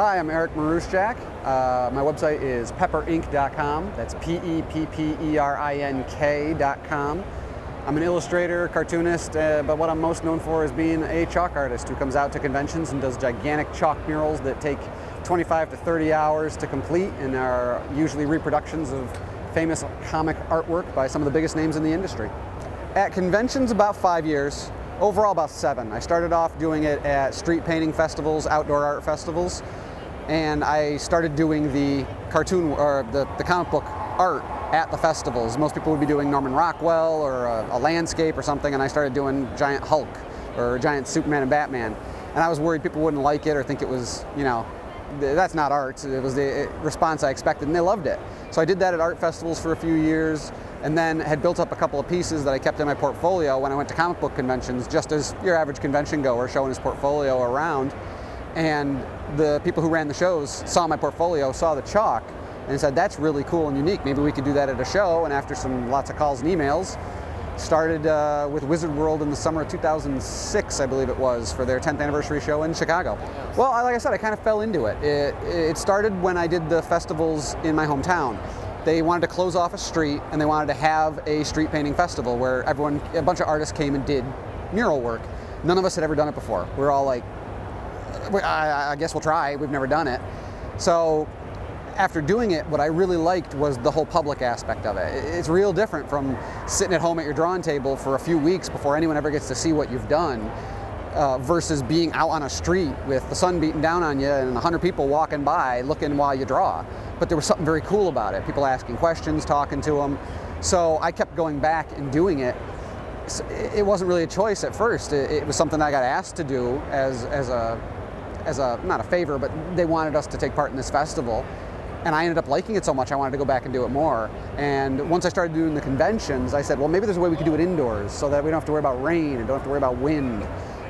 Hi, I'm Eric Maruscak. My website is pepperinc.com. That's P-E-P-P-E-R-I-N-K.com. I'm an illustrator, cartoonist, but what I'm most known for is being a chalk artist who comes out to conventions and does gigantic chalk murals that take 25 to 30 hours to complete and are usually reproductions of famous comic artwork by some of the biggest names in the industry. At conventions, about 5 years. Overall, about 7. I started off doing it at street painting festivals, outdoor art festivals, and I started doing the cartoon or the comic book art at the festivals. Most people would be doing Norman Rockwell or a landscape or something, and I started doing giant Hulk or giant Superman and Batman. And I was worried people wouldn't like it or think it was, you know, that's not art. It was the response I expected, and they loved it. So I did that at art festivals for a few years, and then had built up a couple of pieces that I kept in my portfolio when I went to comic book conventions, just as your average convention goer showing his portfolio around. And the people who ran the shows saw my portfolio, saw the chalk, and said, that's really cool and unique. Maybe we could do that at a show. And after lots of calls and emails, started with Wizard World in the summer of 2006, I believe it was, for their 10th anniversary show in Chicago. Well, like I said, I kind of fell into it. It started when I did the festivals in my hometown. They wanted to close off a street, and they wanted to have a street painting festival where a bunch of artists came and did mural work. None of us had ever done it before. We were all like, I guess we'll try. We've never done it. So after doing it, what I really liked was the whole public aspect of it. It's real different from sitting at home at your drawing table for a few weeks before anyone ever gets to see what you've done, versus being out on a street with the sun beating down on you and 100 people walking by looking while you draw. But there was something very cool about it. People asking questions, talking to them. So I kept going back and doing it. It wasn't really a choice at first. It was something I got asked to do as not a favor, but they wanted us to take part in this festival. And I ended up liking it so much I wanted to go back and do it more. And once I started doing the conventions, I said, well, maybe there's a way we could do it indoors so that we don't have to worry about rain and don't have to worry about wind.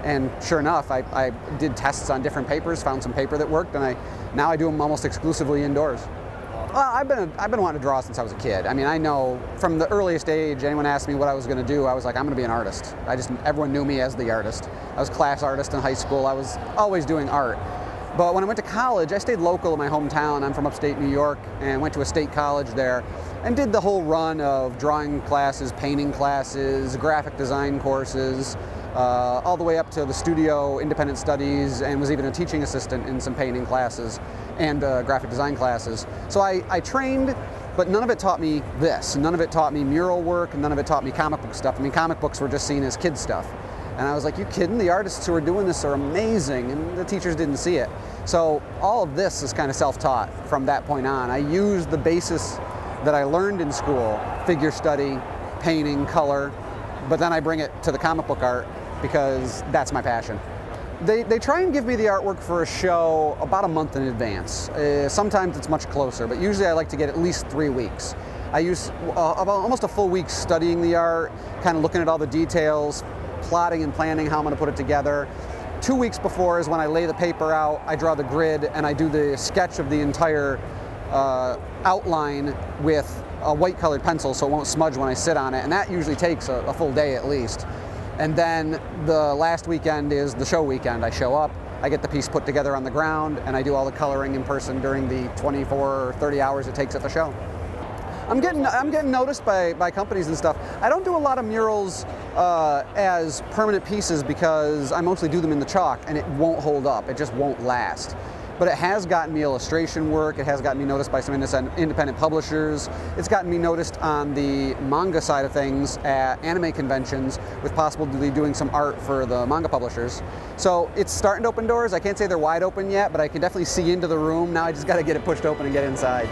And sure enough, I did tests on different papers, found some paper that worked, and now I do them almost exclusively indoors. Well, I've been wanting to draw since I was a kid. I mean, I know from the earliest age, anyone asked me what I was going to do, I was like, I'm going to be an artist. Everyone knew me as the artist. I was class artist in high school. I was always doing art. But when I went to college, I stayed local in my hometown. I'm from upstate New York, and went to a state college there and did the whole run of drawing classes, painting classes, graphic design courses, all the way up to the studio, independent studies, and was even a teaching assistant in some painting classes and graphic design classes. So I trained, but none of it taught me this. None of it taught me mural work, and none of it taught me comic book stuff. I mean, comic books were just seen as kid stuff. And I was like, you kidding? The artists who are doing this are amazing, and the teachers didn't see it. So all of this is kind of self-taught from that point on. I used the basis that I learned in school, figure study, painting, color, but then I bring it to the comic book art because that's my passion. They try and give me the artwork for a show about a month in advance. Sometimes it's much closer, but usually I like to get at least 3 weeks. I use about almost a full week studying the art, kind of looking at all the details, plotting and planning how I'm going to put it together. 2 weeks before is when I lay the paper out, I draw the grid, and I do the sketch of the entire outline with a white colored pencil so it won't smudge when I sit on it, and that usually takes a full day at least. And then the last weekend is the show weekend. I show up, I get the piece put together on the ground, and I do all the coloring in person during the 24 or 30 hours it takes at the show. I'm getting noticed by companies and stuff. I don't do a lot of murals as permanent pieces because I mostly do them in the chalk, and it won't hold up. It just won't last. But it has gotten me illustration work. It has gotten me noticed by some independent publishers. It's gotten me noticed on the manga side of things at anime conventions, with possibly doing some art for the manga publishers. So it's starting to open doors. I can't say they're wide open yet, but I can definitely see into the room. Now I just got to get it pushed open and get inside.